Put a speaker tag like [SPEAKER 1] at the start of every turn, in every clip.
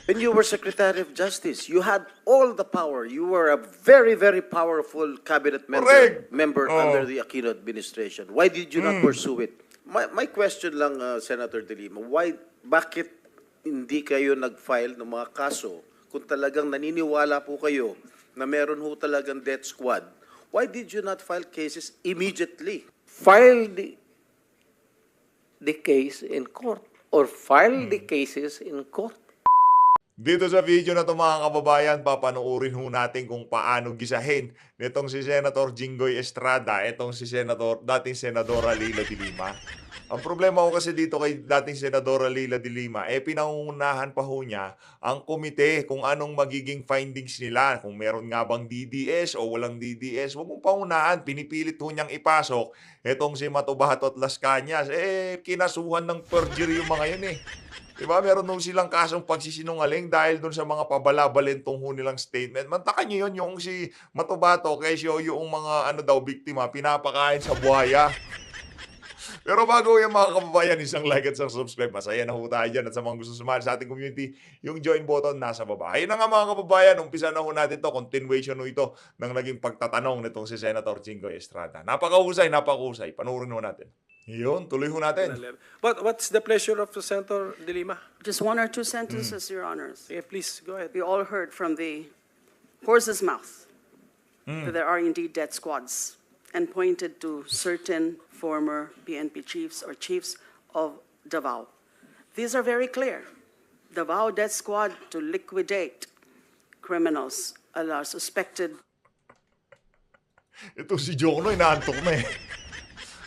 [SPEAKER 1] When you were Secretary of Justice, you had all the power. You were a very, very powerful cabinet
[SPEAKER 2] Correct.
[SPEAKER 1] member
[SPEAKER 2] Oh.
[SPEAKER 1] under the Aquino administration. Why did you not pursue it? My question lang, Senator De Lima, bakit hindi kayo nag-file ng mga kaso kung talagang naniniwala po kayo na meron ho talagang death squad? Why did you not file cases immediately?
[SPEAKER 3] File the case in court or file the cases in court.
[SPEAKER 2] Dito sa video na ito mga kababayan, papanoorin ho natin kung paano gisahin nitong si Senator Jinggoy Estrada, itong si dating Senadora Leila de Lima. Ang problema ko kasi dito kay dating Senadora Leila de Lima, pinangungunahan pa ho niya ang komite kung anong magiging findings nila. Kung meron nga bang DDS o walang DDS, huwag mong pangunahan. Pinipilit ho niyang ipasok itong si Matubato at Las Cañas. Kinasuhan ng perjury yung mga yun eh. Diba? Meron nung silang kasong pagsisinungaling dahil dun sa mga pabalabalentong ho nilang statement. Mantakan nyo yun, yung si Matubato, kesyo yung mga biktima, pinapakain sa buhaya. Pero bago yung mga kababayan, isang like at isang subscribe. Masaya na ho tayo dyan at sa mga gusto sumali sa ating community, yung join button nasa baba. Ayun na nga mga kababayan, umpisa na ho natin to. Continuation ho ito ng naging pagtatanong nitong si Senator Jinggoy Estrada. Napakahusay. Panoorin ho natin. Yun, tuloy ho natin.
[SPEAKER 4] What's the pleasure of Senator De Lima?
[SPEAKER 5] Just one or two sentences, Your Honors.
[SPEAKER 4] Yeah, please, go ahead.
[SPEAKER 5] We all heard from the horse's mouth that there are indeed death squads and pointed to certain former PNP chiefs or chiefs of Davao. These are very clear. Davao Death Squad to liquidate criminals are suspected.
[SPEAKER 2] Ito si Jokno, inaantok na eh.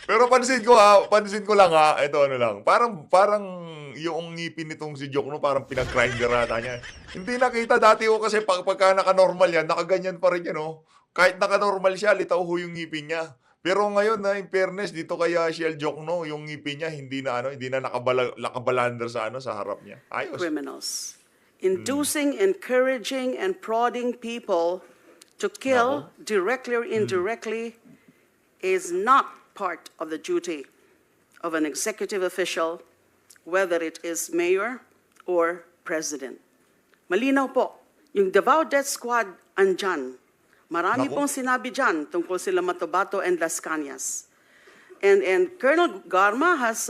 [SPEAKER 2] Pero pansin ko lang ito parang yung ngipin nitong si Jokno parang pinag-grinder ata niya. Hindi nakita dati ko kasi pagka naka-normal yan, nakaganyan pa rin yan oh. Kahit naka-normal siya, litaw ho yung ngipin niya. Pero ngayon in fairness dito kaya Shell Jokno, yung ngipin niya hindi na nakabalander sa harap niya. Ayos.
[SPEAKER 5] Criminals, inducing, encouraging, and prodding people to kill directly or indirectly is not part of the duty of an executive official, whether it is mayor or president. Malinaw po, yung Davao Death Squad andyan. Marami
[SPEAKER 2] Nako.
[SPEAKER 5] pong sinabi dyan tungkol sila Matubato and Las Cañas. And Colonel Garma has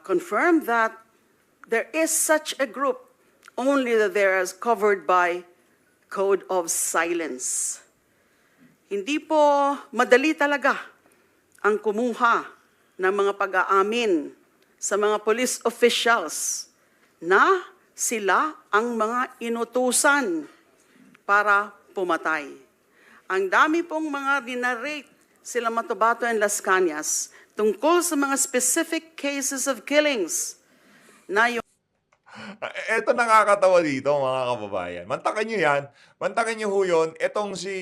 [SPEAKER 5] confirmed that there is such a group, only that they are covered by code of silence. Hindi po madali talaga ang kumuha ng mga pag-aamin sa mga police officials na sila ang mga inutusan para pumatay. Ang dami pong mga dinarrate sila Matubato and Las Cañas tungkol sa mga specific cases of killings na yung
[SPEAKER 2] Ito nakakatawa dito mga kababayan. Mantakan nyo yan. Mantakan nyo ho yun. Etong si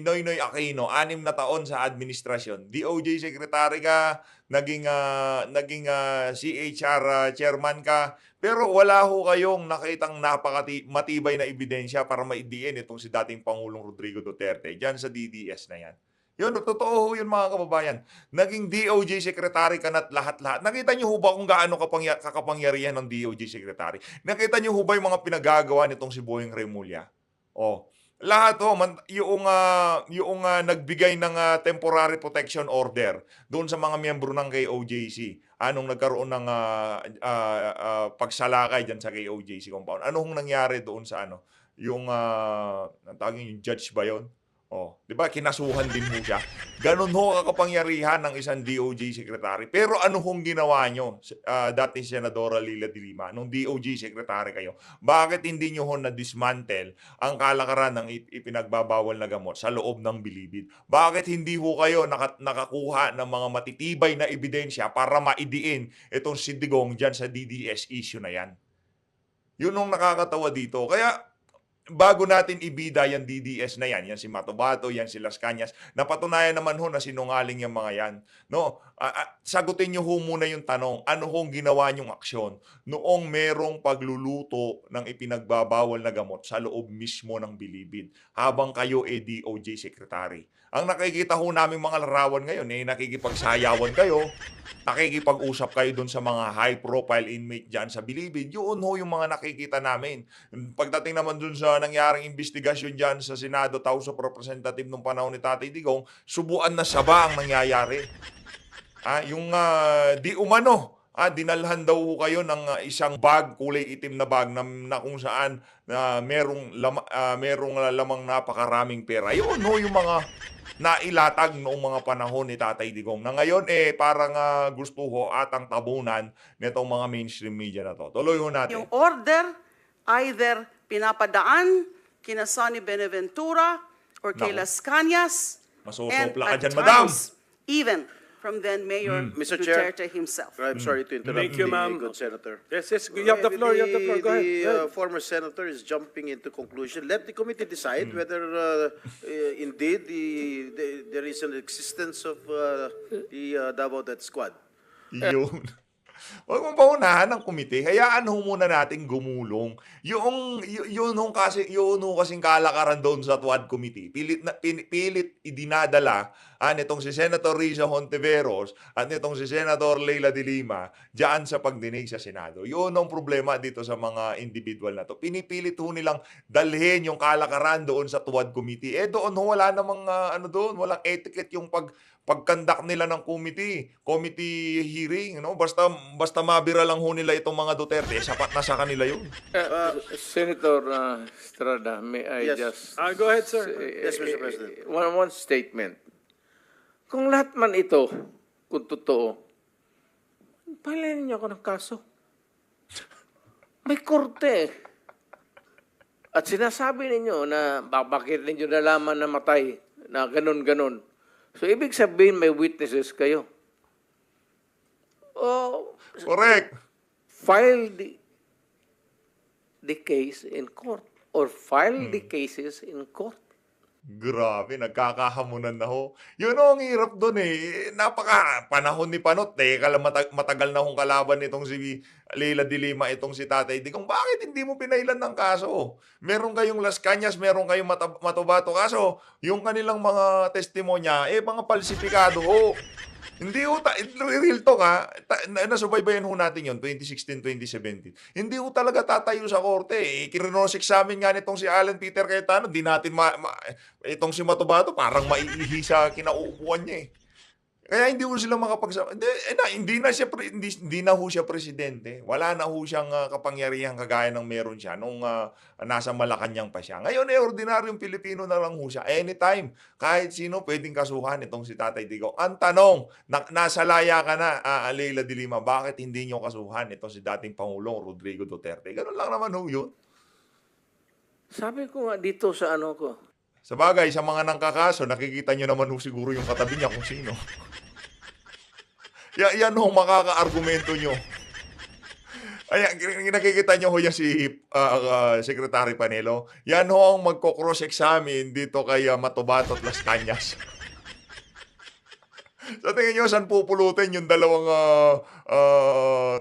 [SPEAKER 2] Noynoy Aquino, 6 na taon sa administrasyon. DOJ Secretary ka, naging CHR chairman ka. Pero wala ho kayong nakitang matibay na ebidensya para maidiin itong si dating Pangulong Rodrigo Duterte. Diyan sa DDS na yan. Yun, totoo ho yun mga kababayan. Naging DOJ Secretary ka na't lahat-lahat. Nakita niyo ho ba kung gaano kakapangyarihan ng DOJ Secretary? Nakita niyo ho ba yung mga pinagagawa nitong si Boyeng Remulla? Lahat ho, yung nagbigay ng temporary protection order doon sa mga miyembro ng KOJC. Anong nagkaroon ng pagsalakay dyan sa KOJC compound? Anong nangyari doon sa yung tawagin yung judge ba yun? 'Di ba kinasuhan din mo siya. Ganun ho kakapangyarihan ng isang DOJ secretary. Pero ano hong ginawa nyo dati Senadora Leila de Lima nung DOJ secretary kayo? Bakit hindi nyo ho na-dismantle ang kalakaran ng ipinagbabawal na gamot sa loob ng Bilibid? Bakit hindi ho kayo nakakuha ng mga matitibay na ebidensya para maidiin itong si Digong dyan sa DDS issue na yan? Yun ang nakakatawa dito. Kaya bago natin ibida yung DDS na yan si Matubato, yan si Las Cañas, napatunayan naman ho na sinungaling yung mga yan. No? Sagutin nyo ho muna yung tanong, ano hong ginawa nyong aksyon noong merong pagluluto ng ipinagbabawal na gamot sa loob mismo ng bilibid habang kayo DOJ Secretary. Ang nakikita ho namin mga larawan ngayon, nakikipagsayawan kayo, nakikipag-usap kayo dun sa mga high-profile inmate dyan sa bilibid. Yun ho yung mga nakikita namin. Pagdating naman dun sa nangyaring investigasyon dyan sa Senado, House of Representative nung panahon ni Tatay Digong, subuan na saba ang nangyayari. Yung di umano, dinalhan daw ho kayo ng isang bag, kulay itim na bag na kung saan merong lamang napakaraming pera. Yun ho yung mga nailatag noong mga panahon ni Tatay Digong. Na ngayon parang gusto ho atang tabunan nitong mga mainstream media na to. Tuloy ho natin.
[SPEAKER 5] Yung order, either pinapadaan kina Sonny Benaventura or kay
[SPEAKER 2] Naku.
[SPEAKER 5] Las Cañas,
[SPEAKER 2] Masosopla ka
[SPEAKER 5] at
[SPEAKER 2] dyan, madam.
[SPEAKER 5] times, even from then Mayor
[SPEAKER 1] Mr. Chair.
[SPEAKER 5] Duterte himself.
[SPEAKER 1] I'm sorry to interrupt
[SPEAKER 4] Thank you, ma'am.
[SPEAKER 1] good Senator.
[SPEAKER 4] Yes, yes, you have the floor, you have the floor. Go ahead.
[SPEAKER 1] The
[SPEAKER 4] Go ahead.
[SPEAKER 1] former senator is jumping into conclusion. Let the committee decide whether indeed there is an existence of the Davao Death Squad.
[SPEAKER 2] Yun. Huwag mong paunahan ng komite. Hayaan ho muna natin gumulong. Yun ho kasing kalakaran doon sa TWAD Committee. Pilit idinadala nitong si Senator Risa Hontiveros at nitong si Senator Leila de Lima diyan sa pagdinig sa Senado. Yun ang problema dito sa mga individual na to. Pinipilit ho nilang dalhin yung kalakaran doon sa TWAD Committee. Doon ho wala namang doon, walang etiquette yung pagkandak nila ng committee hearing, basta mabira lang ho nila itong mga Duterte, sapat na sa kanila yun.
[SPEAKER 3] Senator Estrada, may I
[SPEAKER 1] Yes.
[SPEAKER 3] just
[SPEAKER 4] Go ahead, sir.
[SPEAKER 1] Yes, Mr. President.
[SPEAKER 3] one statement. Kung lahat man ito, kung totoo, palayan niyo ako ng kaso. May korte. At sinasabi ninyo na bakit ninyo nalaman na matay, na ganun-ganun. So, ibig sabihin may witnesses kayo. Oh,
[SPEAKER 2] Correct.
[SPEAKER 3] file the case in court or file the cases in court.
[SPEAKER 2] Grabe, nagkakahamunan na ho. Yun ho, ang hirap doon panahon ni Panot, matagal na hong kalaban nitong si Leila de Lima, itong si Tatay Digong. Bakit hindi mo pinailan ng kaso? Meron kayong Las Cañas, meron kayong Matubato. Kaso, yung kanilang mga testimonya, mga palsipikado ho. Hindi ho, real talk nasubaybayan ho natin yun, 2016, 2017. Hindi ho talaga tatayo sa korte. Kirinos examine nga nitong si Alan Peter Cayetano, di natin itong si Matubato, parang maiihi sa kinauupuan niya Kaya hindi ho sila makapagsama. Hindi na ho siya presidente. Wala na ho siyang kapangyarihan kagaya ng meron siya nung nasa Malacanang pa siya. Ngayon ordinaryong Pilipino na lang ho siya. Anytime, kahit sino pwedeng kasuhan itong si Tatay Digong. Ang tanong, nasa laya ka na, Leila de Lima, bakit hindi nyo kasuhan itong si dating Pangulong Rodrigo Duterte? Ganun lang naman ho yun.
[SPEAKER 3] Sabi ko nga dito sa
[SPEAKER 2] Sa bagay, sa mga nangkakaso, nakikita nyo naman ho siguro yung katabi niya kung sino. Yan ho makaka-argumento nyo. Ayan, nakikita nyo ho yan si Secretary Panelo. Yan ho ang magko-cross-examine dito kay Matubato at Las Cañas. Sa tingin nyo, saan pupulutin yung dalawang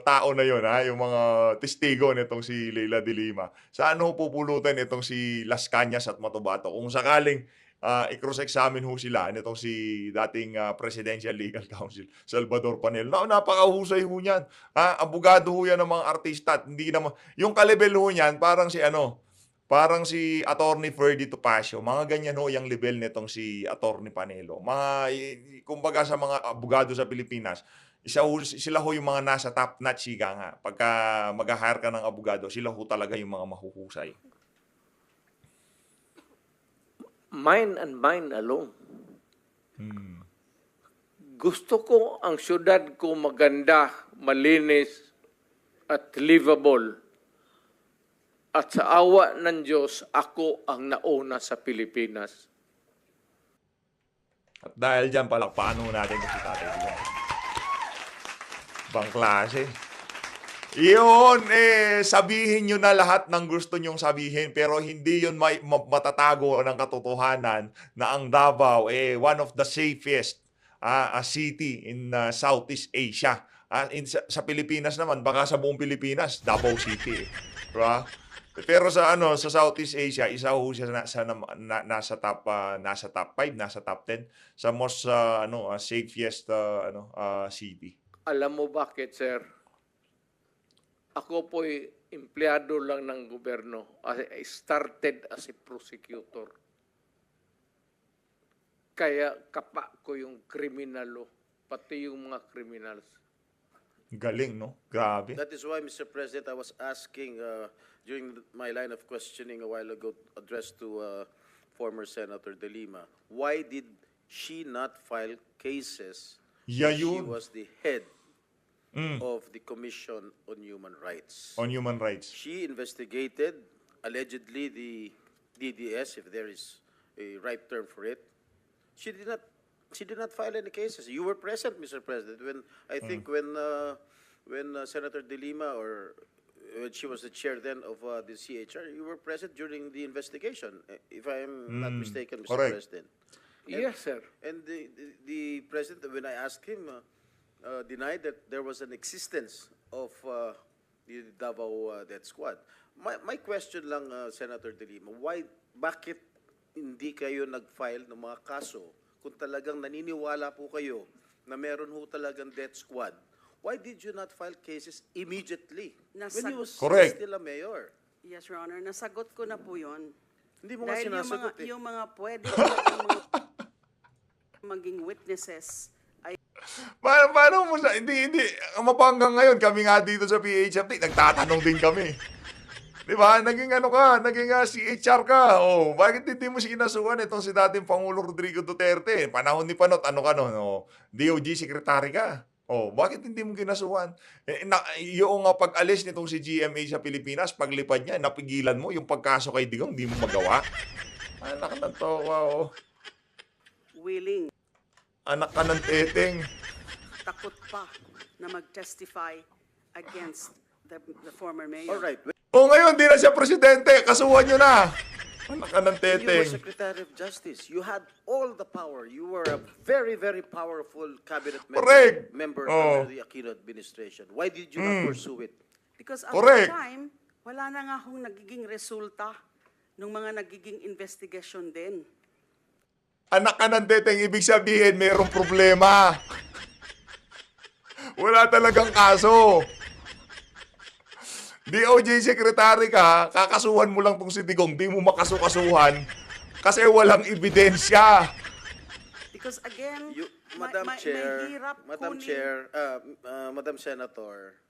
[SPEAKER 2] tao na yun, yung mga testigo nitong si Leila de Lima? Saan ho pupulutin itong si Las Cañas at Matubato? Kung sakaling i-cross-examine ho sila nitong si dating Presidential Legal Counsel, Salvador Panelo. Napakahusay ho niyan. Abogado ho yan ng mga artista. Hindi naman, yung kalibel ho niyan, parang si Attorney Ferdy Topacio. Mga ganyan ho yung level nitong si Attorney Panelo. Kumbaga sa mga abogado sa Pilipinas, sila ho yung mga nasa top notch nga. Pagka mag-hire ka ng abogado, sila ho talaga yung mga mahuhusay.
[SPEAKER 3] mine and mine alone. Gusto ko ang syudad ko maganda, malinis, at livable. At sa awa ng Diyos, ako ang nauna sa Pilipinas.
[SPEAKER 2] At dahil dyan, palakpaano natin si Tatay Digong. Bang klase. Yun, sabihin nyo na lahat ng gusto nyong sabihin, pero hindi yun matatago ng katotohanan na ang Davao, one of the safest city in Southeast Asia. Sa Pilipinas naman, baka sa buong Pilipinas, Davao City. Diba? Pero sa Southeast Asia, isa ho siya nasa top 5, nasa top 10 sa most safest city.
[SPEAKER 3] Alam mo bakit, sir? Ako po'y empleyado lang ng gobyerno. I started as a prosecutor. Kaya kapa ko yung kriminalo, pati yung mga criminals.
[SPEAKER 2] Galing, no? Grabe.
[SPEAKER 1] That is why, Mr. President, I was asking during my line of questioning a while ago, addressed to former Senator De Lima, why did she not file cases?
[SPEAKER 2] Yeah,
[SPEAKER 1] She
[SPEAKER 2] yun.
[SPEAKER 1] was the head of the Commission on Human Rights.
[SPEAKER 2] On human rights.
[SPEAKER 1] She investigated, allegedly, the DDS, if there is a right term for it. She did not file any cases. You were present, Mr. President, when I think when Senator De Lima, or when she was the chair then of the CHR, you were present during the investigation, if I am not mistaken, Mr.
[SPEAKER 2] correct.
[SPEAKER 1] President.
[SPEAKER 3] Yes, sir.
[SPEAKER 1] And the president, when I asked him, denied that there was an existence of the Davao Death Squad. My question lang, Senator De Lima, bakit hindi kayo nag-file ng mga kaso kung talagang naniniwala po kayo na meron ho talagang death squad? Why did you not file cases immediately when he was
[SPEAKER 2] Correct.
[SPEAKER 1] still a mayor?
[SPEAKER 5] Yes, Your Honor, nasagot ko na po yun.
[SPEAKER 1] Hindi mo nga
[SPEAKER 5] Dahil
[SPEAKER 1] sinasagot eh.
[SPEAKER 5] yung mga pwede yung mga maging witnesses ay
[SPEAKER 2] Paano mo sa... Hindi. Mapanggang ngayon, kami nga dito sa PHFT, nagtatanong din kami. Di ba? Naging CHR ka. Oh, bakit hindi mo sinasuhan itong si dating Pangulo Rodrigo Duterte? Panahon ni Panot, ano ka nun? Oh, DOJ secretary ka. Oh, bakit hindi mo kinasuhan? Yung pag-alis nitong si GMA sa Pilipinas, paglipad niya, napigilan mo yung pagkaso kay Digong, hindi mo magawa. Anak ng toka, oh.
[SPEAKER 5] willing,
[SPEAKER 2] Anak ka ng teteng.
[SPEAKER 5] takot pa na mag-testify against the former mayor.
[SPEAKER 1] All right.
[SPEAKER 2] O ngayon, di na siya presidente. Kasuhan nyo na. Anak ka ng
[SPEAKER 1] You were
[SPEAKER 2] teteng.
[SPEAKER 1] Secretary of Justice. You had all the power. You were a very, very powerful cabinet
[SPEAKER 2] Correct.
[SPEAKER 1] member
[SPEAKER 2] Oh.
[SPEAKER 1] under the Aquino administration. Why did you not pursue it?
[SPEAKER 5] Because at
[SPEAKER 2] Correct.
[SPEAKER 5] the time, wala na nga hong nagiging resulta ng mga nagiging investigation din.
[SPEAKER 2] Anak ka ng teteng, ibig sabihin, mayroong problema. Wala talagang kaso. DOJ secretary ka, kakasuhan mo lang tong si Digong, di mo makasukasuhan kasi walang ebidensya.
[SPEAKER 5] Because again,
[SPEAKER 1] Madam Chair,
[SPEAKER 5] mahirap
[SPEAKER 1] Madam
[SPEAKER 5] kunin-
[SPEAKER 1] Chair, Madam Senator,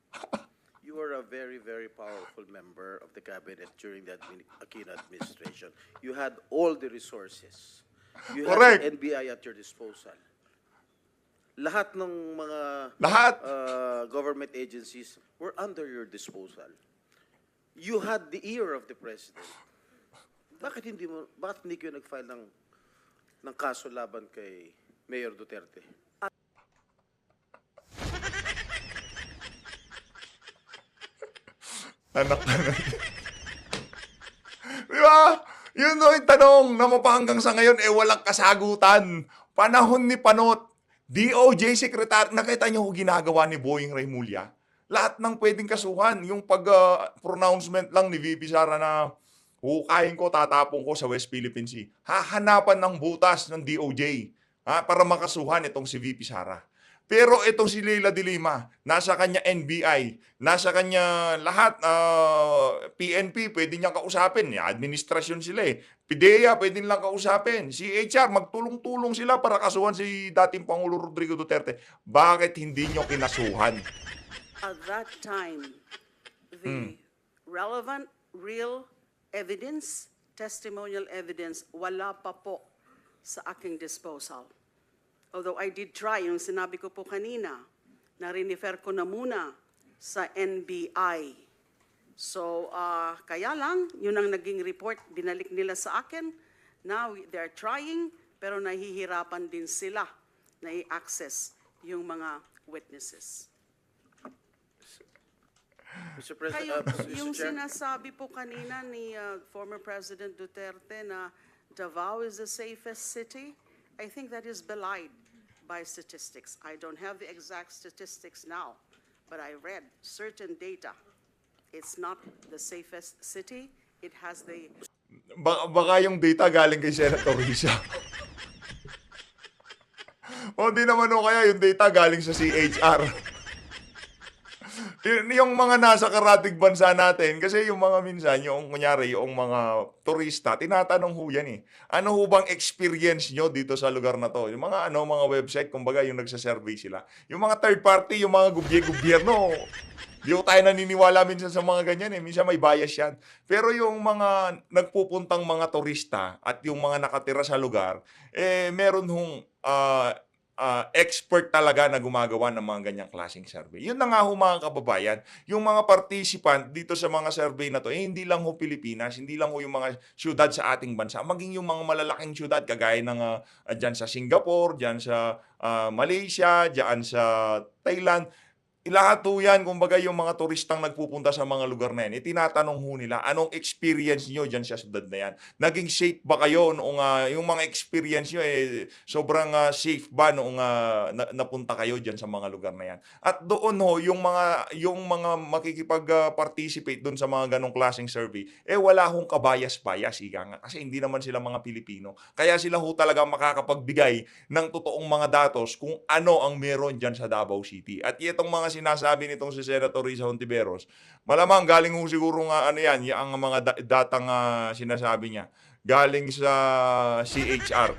[SPEAKER 1] you were a very, very powerful member of the cabinet during the Aquino administration. You had all the resources. You
[SPEAKER 2] Correct.
[SPEAKER 1] had the NBI at your disposal. Lahat ng mga
[SPEAKER 2] Lahat.
[SPEAKER 1] government agencies were under your disposal. You had the ear of the president. Bakit hindi kayo nag-file ng kaso laban kay Mayor Duterte?
[SPEAKER 2] Anak ka ng... Di ba? Yun o yung tanong na mapahanggang sa ngayon, walang kasagutan. Panahon ni Panot, DOJ Secretary, nakita niyo kung ginagawa ni Boying Remulla? Lahat ng pwedeng kasuhan, yung pronouncement lang ni VP Sara na hukayin ko, tatapong ko sa West Philippine Sea. Hahanapan ng butas ng DOJ para makasuhan itong si VP Sara. Pero itong si Leila de Lima, nasa kanya NBI, nasa kanya lahat, PNP, pwede niyang kausapin. Administrasyon sila eh. PIDEA, pwede nilang kausapin. CHR, magtulong-tulong sila para kasuhan si dating Pangulo Rodrigo Duterte. Bakit hindi niyo kinasuhan?
[SPEAKER 5] At that time, the relevant, real evidence, testimonial evidence, wala pa po sa aking disposal. Although I did try, yung sinabi ko po kanina, na rinifer ko na muna sa NBI. So, kaya lang, yun ang naging report, dinalik nila sa akin. Now, they're trying, pero nahihirapan din sila na i-access yung mga witnesses.
[SPEAKER 1] Mr. President,
[SPEAKER 5] Kayo,
[SPEAKER 1] Mr.
[SPEAKER 5] yung
[SPEAKER 1] Chair.
[SPEAKER 5] sinasabi po kanina ni former President Duterte na Davao is the safest city, I think that is belied. by statistics. I don't have the exact statistics now, but I read certain data. It's not the safest city. It has the
[SPEAKER 2] Baka yung data galing kay Senator Risa. O di naman o kaya yung data galing sa CHR. Yung mga nasa karatig bansa natin, kasi yung mga minsan, yung kunyari, yung mga turista, tinatanong ho yan eh. Ano ho bang experience nyo dito sa lugar na to? Yung mga mga website, kumbaga yung nagsasurvey sila. Yung mga third party, yung mga gobyerno, di ho tayo naniniwala minsan sa mga ganyan eh. Minsan may bias yan. Pero yung mga nagpupuntang mga turista at yung mga nakatira sa lugar, meron hong expert talaga na gumagawa ng mga ganyang klaseng survey. Yun na nga ho mga kababayan, yung mga participant dito sa mga survey na to, hindi lang ho Pilipinas, hindi lang ho yung mga syudad sa ating bansa, maging yung mga malalaking syudad kagaya ng dyan sa Singapore, dyan sa Malaysia, dyan sa Thailand. Lahat ho yan, kumbaga yung mga turistang nagpupunta sa mga lugar na yan, tinatanong ho nila, anong experience nyo dyan sa syudad na yan? Naging safe ba kayo noong yung mga experience nyo, sobrang safe ba noong napunta kayo dyan sa mga lugar na yan? At doon ho, yung mga makikipag-participate doon sa mga ganong klaseng survey, wala hong kabayas-bayas, ika nga. Kasi hindi naman sila mga Pilipino. Kaya sila ho talaga makakapagbigay ng totoong mga datos kung ano ang meron dyan sa Davao City. At itong mga sinasabi nitong si Senator Risa Hontiveros, malamang galing ho siguro nga ang mga datang sinasabi niya, galing sa CHR.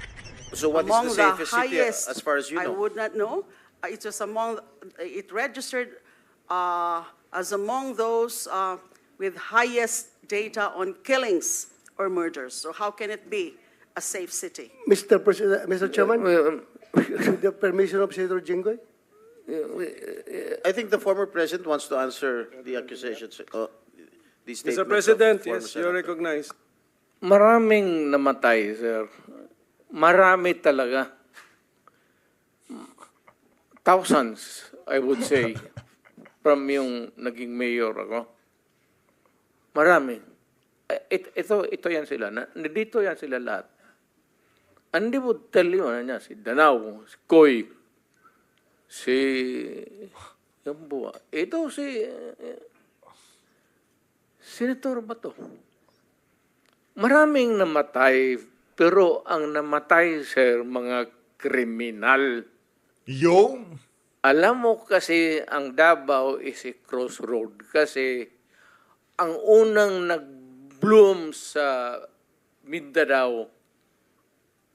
[SPEAKER 1] So what is
[SPEAKER 5] among
[SPEAKER 1] the safest city
[SPEAKER 5] highest,
[SPEAKER 1] as far as you
[SPEAKER 5] I
[SPEAKER 1] know?
[SPEAKER 5] would not know. It was it registered as among those with highest data on killings or murders. So how can it be a safe city?
[SPEAKER 6] Mr. President, Mr. Chairman, with the permission of Senator Jinggoy.
[SPEAKER 1] I think the former president wants to answer the accusations. These statements
[SPEAKER 4] Mr.
[SPEAKER 1] of
[SPEAKER 4] President,
[SPEAKER 1] former
[SPEAKER 4] yes, you're
[SPEAKER 1] senator.
[SPEAKER 4] recognized.
[SPEAKER 3] Maraming namatay, sir. Marami talaga. Thousands, I would say, from yung naging mayor ako. Marami. Ito yan sila. Dito yan sila lahat. And they would tell you, si Danao, si Koy, si yung buwa. Ito si Senator Bato. Maraming namatay, pero ang namatay, sir, mga kriminal.
[SPEAKER 2] Yung
[SPEAKER 3] Alam mo kasi ang Davao is a crossroad kasi ang unang nag-bloom sa Mindanao,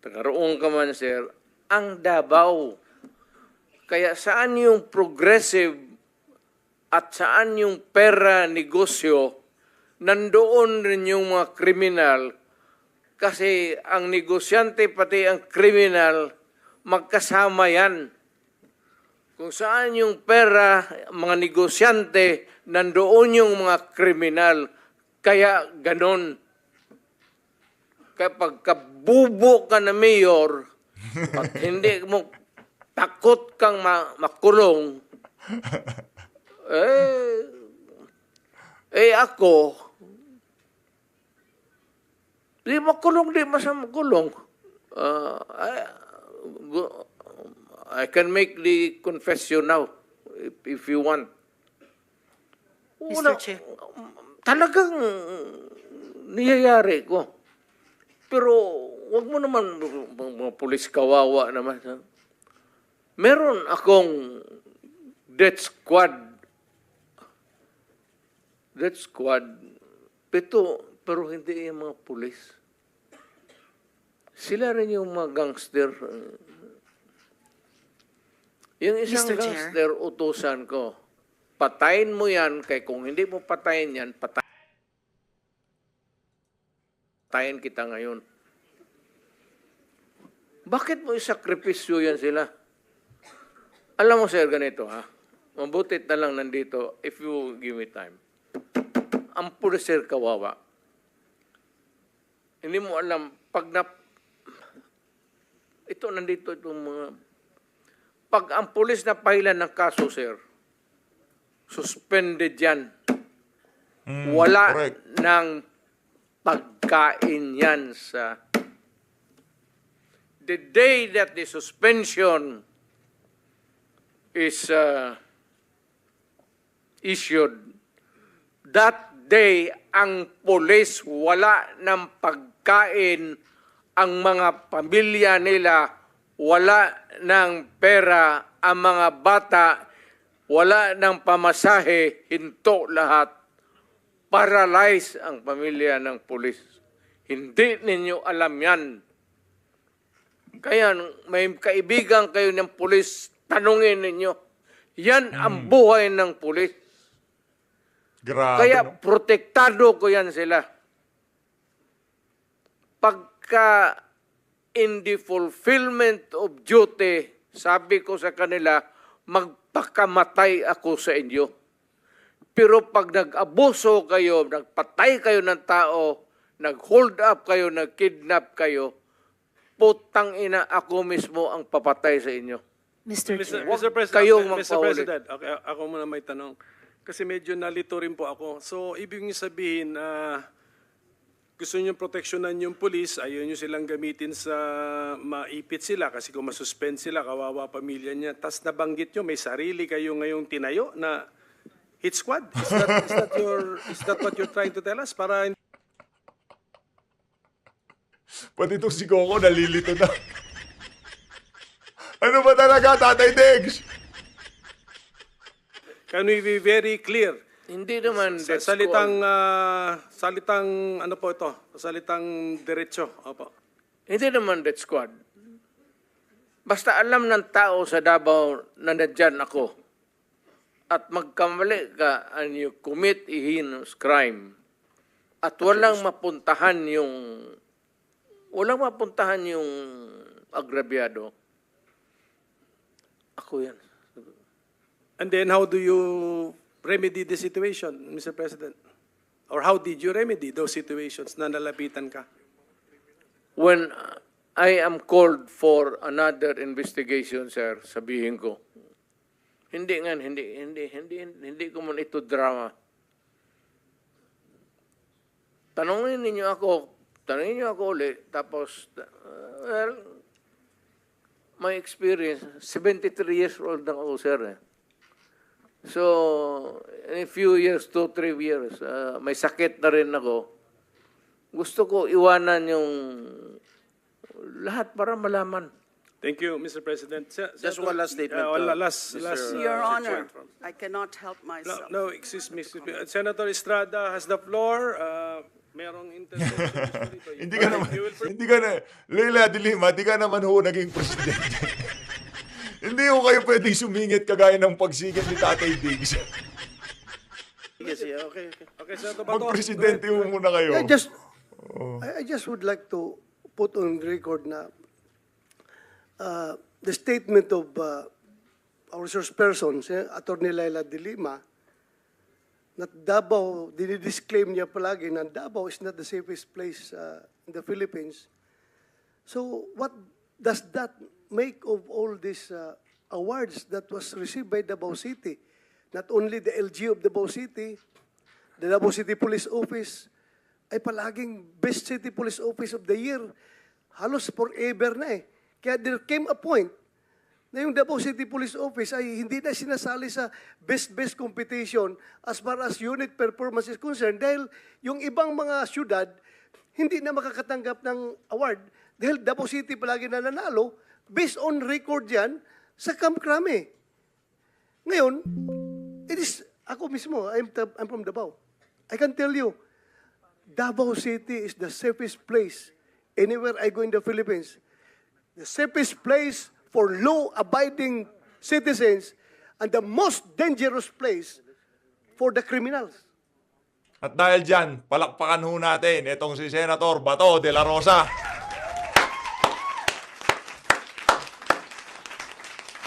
[SPEAKER 3] tagaroon ka man, sir, ang Davao. Kaya saan yung progressive at saan yung pera negosyo, nandoon rin yung mga kriminal kasi ang negosyante pati ang kriminal magkasama yan. Kung saan yung pera, mga negosyante, nandoon yung mga kriminal. Kaya ganon. Kapag kabubo ka na mayor, at hindi mo takot kang makulong, ako, di makulong, di masama makulong. I can make the confession now, if you want.
[SPEAKER 5] Mr. Chair.
[SPEAKER 3] Talagang niyayari ko. Pero wag mo naman, mga pulis kawawa naman. Meron akong death squad. Pero hindi yung mga pulis. Sila rin yung mga gangster. Yung isang
[SPEAKER 5] Mr. Chair.
[SPEAKER 3] gangster, utusan ko, patayin mo yan, kaya kung hindi mo patayin yan, patayin kita ngayon. Bakit mo isakripisyo yan sila? Alam mo, sir, ganito, ha? Mabutit na lang nandito, if you give me time. Ang pulis, sir, kawawa. Hindi mo alam, ito, nandito itong mga... Pag ang pulis na pahilan ng kaso, sir, suspended yan. Wala
[SPEAKER 2] correct.
[SPEAKER 3] ng pagkain yan sa... The day that the suspension is issued, that day, ang pulis wala ng pagkain, ang mga pamilya nila wala ng pera, ang mga bata wala ng pamasahe, hinto lahat. Paralyze ang pamilya ng pulis. Hindi ninyo alam yan. Kaya may kaibigan kayo ng pulis, tanungin ninyo. Yan ang buhay ng pulis.
[SPEAKER 2] Grabe,
[SPEAKER 3] Kaya
[SPEAKER 2] no?
[SPEAKER 3] protektado ko yan sila. Pagka in the fulfillment of duty, sabi ko sa kanila, magpakamatay ako sa inyo. Pero pag nag-abuso kayo, nagpatay kayo ng tao, nag-hold up kayo, nag-kidnap kayo, putang ina, ako mismo ang papatay sa inyo.
[SPEAKER 4] Mr.
[SPEAKER 3] Huwag
[SPEAKER 4] President,
[SPEAKER 3] kayong
[SPEAKER 4] Mr.
[SPEAKER 3] magpahuli.
[SPEAKER 4] President, okay, ako muna may tanong. Kasi medyo nalito rin po ako. So, ibig niyo sabihin, gusto niyo proteksyonan yung police, ayaw niyo silang gamitin sa maipit sila kasi kung masuspend sila, kawawa pamilya niya. Tapos nabanggit niyo, may sarili kayo ngayong tinayo na hit squad. Is that what you're trying to tell us? Para
[SPEAKER 2] Pati itong si Coco nalilito na. Ano ba talaga, Tatay Diggs?
[SPEAKER 4] can we be very clear?
[SPEAKER 3] Hindi naman, that's
[SPEAKER 4] Salitang ano po ito? Salitang diretso. Opo.
[SPEAKER 3] hindi naman death squad. Basta alam ng tao sa Davao na nandyan ako at magkamali ka and you commit a heinous crime at walang mapuntahan yung agrabyado. Ako yan.
[SPEAKER 4] And then how do you remedy the situation, Mr. President? Or how did you remedy those situations na nalapitan ka?
[SPEAKER 3] When I am called for another investigation, sir, sabihin ko, hindi ko man ito drama. Tanungin niyo ako ulit, tapos, well, my experience, 73 years old na ako, sir. So, in a few years, 2-3 years, may sakit na rin ako. Gusto ko iwanan yung lahat para malaman.
[SPEAKER 4] Thank you, Mr. President.
[SPEAKER 1] Just one last statement.
[SPEAKER 4] last.
[SPEAKER 5] Your Honor, I cannot help myself.
[SPEAKER 4] No, excuse me. Senator Estrada has the floor. Merong intervention dito.
[SPEAKER 2] Hindi ka na, Leila de Lima, di ka naman ho naging presidente. Hindi ho kayo pwedeng sumingit kagaya ng pagsigit ni Tatay Diggs.
[SPEAKER 1] Okay.
[SPEAKER 4] Okay, Senator Bato.
[SPEAKER 2] Magpresidente ho muna kayo.
[SPEAKER 6] I just would like to put on record na the statement of our resource person, Attorney Leila de Lima, that Davao, dinidisclaim niya palagi na Davao is not the safest place in the Philippines. So what does that make of all these awards that was received by Davao City? Not only the LG of Davao City, the Davao City Police Office, ay palaging Best City Police Office of the Year. Halos forever na eh. Kaya there came a point na yung Davao City Police Office ay hindi na sinasali sa best competition as far as unit performance is concerned dahil yung ibang mga syudad hindi na makakatanggap ng award dahil Davao City palagi na nanalo based on record yan sa Camp Crame. Ngayon, it is, ako mismo, I'm from Davao. I can tell you, Davao City is the safest place anywhere I go in the Philippines. The safest place for law-abiding citizens and the most dangerous place for the criminals.
[SPEAKER 2] At dahil dyan, palakpakan ho natin itong si Senator Bato de la Rosa.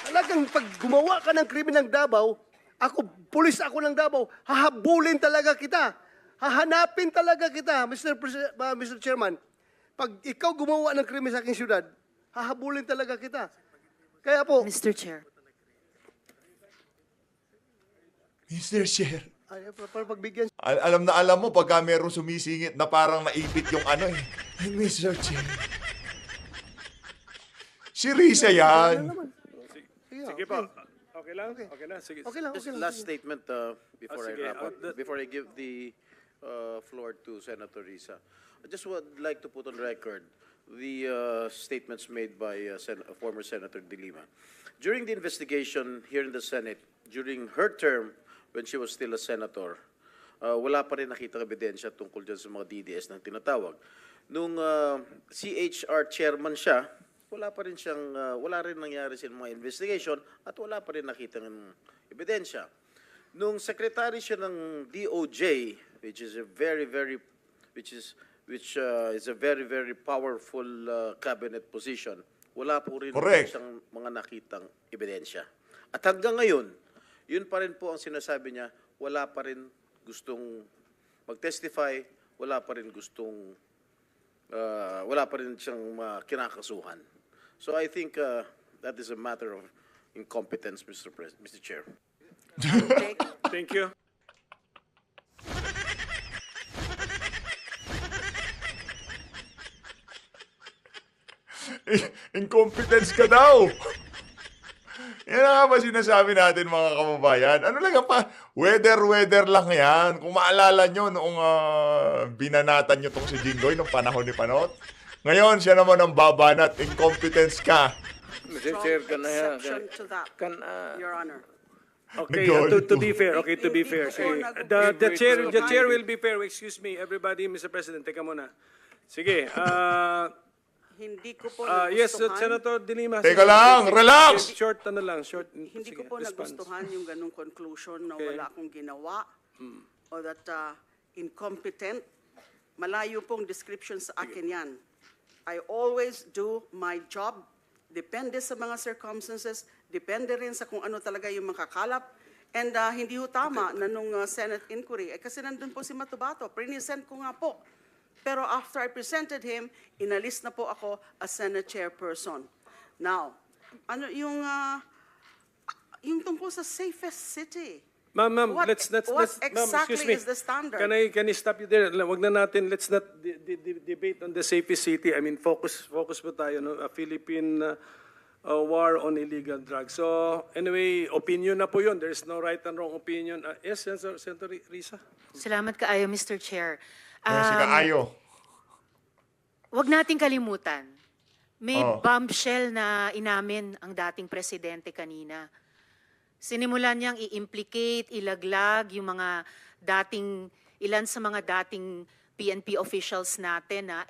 [SPEAKER 6] Talagang pag gumawa ka ng krimen ng Davao, pulis ako ng Davao, hahabulin talaga kita. Hahanapin talaga kita, Mr. Chairman. Pag ikaw gumawa ng krimen sa aking syudad, hahabulin talaga kita. Kaya po,
[SPEAKER 7] Mr. Chair.
[SPEAKER 2] Mr. Chair.
[SPEAKER 6] para pagbigyan
[SPEAKER 2] Alam na alam mo pagka meron sumisingit na parang naipit yung ano eh. Ay, Mr. Chair. Si Risa yan.
[SPEAKER 4] Sige po. Okay lang? Okay na, sige.
[SPEAKER 6] Okay lang,
[SPEAKER 1] Just
[SPEAKER 6] okay lang.
[SPEAKER 1] last statement before I
[SPEAKER 4] sige.
[SPEAKER 1] wrap up,
[SPEAKER 4] That-
[SPEAKER 1] before I give the floor to Senator Risa. I just would like to put on record the statements made by former Senator De Lima. During the investigation here in the Senate, during her term when she was still a senator, wala pa rin nakitang ebidensya tungkol dyan sa mga DDS na tinatawag. Nung CHR chairman siya, wala rin nangyari sa mga investigation at wala pa rin nakitang ebidensya. Nung secretary siya ng DOJ, which is a very very powerful cabinet position, wala po rin
[SPEAKER 2] Correct.
[SPEAKER 1] siyang mga nakitang ebidensya. At hanggang ngayon, yun pa rin po ang sinasabi niya, wala pa rin gustong mag-testify, wala pa rin siyang kinakasuhan. So I think that is a matter of incompetence, Mr. Chair.
[SPEAKER 4] Thank you.
[SPEAKER 2] Incompetence ka daw. Yan nga ba sinasabi natin mga kababayan? Ano lang yan pa? Weather lang yan. Kung maalala nyo noong binanatan nyo tong si Jinggoy nung panahon ni Panot. Ngayon, siya naman ang babanat. Incompetence ka.
[SPEAKER 3] Mr.
[SPEAKER 5] Strong
[SPEAKER 3] Chair, kan na yan.
[SPEAKER 5] exception to that,
[SPEAKER 3] Kan,
[SPEAKER 5] Your Honor.
[SPEAKER 4] Okay,
[SPEAKER 2] Nagalit
[SPEAKER 4] to be fair, okay, to be
[SPEAKER 5] Hindi
[SPEAKER 4] fair.
[SPEAKER 5] ko po
[SPEAKER 4] Sige.
[SPEAKER 5] nag-
[SPEAKER 4] The chair will be fair. Excuse me, everybody, Mr. President, teka muna. Sige,
[SPEAKER 5] Hindi ko po
[SPEAKER 4] yes,
[SPEAKER 5] nagustuhan.
[SPEAKER 4] Senator De Lima.
[SPEAKER 2] Teka lang, relax!
[SPEAKER 4] Short lang, short.
[SPEAKER 5] Hindi
[SPEAKER 4] sige,
[SPEAKER 5] ko po
[SPEAKER 4] response.
[SPEAKER 5] nagustuhan yung ganung conclusion na
[SPEAKER 4] Okay.
[SPEAKER 5] wala akong ginawa o that incompetent. Malayo pong description sa akin yan. I always do my job. Depende sa mga circumstances. Depende rin sa kung ano talaga yung makakalap. And hindi ho tama na nung Senate inquiry. Kasi nandun po si Matubato. Present ko nga po. Pero after I presented him, inalis na po ako as Senate chairperson. Now, ano yung tungkol sa safest city?
[SPEAKER 4] Ma'am,
[SPEAKER 5] What-
[SPEAKER 4] let's
[SPEAKER 5] what
[SPEAKER 4] ma'am,
[SPEAKER 5] exactly
[SPEAKER 4] excuse me.
[SPEAKER 5] is the standard?
[SPEAKER 4] Can I stop you there? Wag na natin, let's not debate on the safest city. I mean, focus po tayo, no? A Philippine war on illegal drugs. So, anyway, opinion na po yun. There's no right and wrong opinion. Yes, Senator Risa?
[SPEAKER 7] Salamat kaayo, Mr. Chair.
[SPEAKER 2] Si Kaayo.
[SPEAKER 7] Wag nating kalimutan, may
[SPEAKER 2] Oh.
[SPEAKER 7] bombshell na inamin ang dating presidente kanina. Sinimulan niyang i-implicate, ilaglag yung mga ilan sa mga dating PNP officials natin na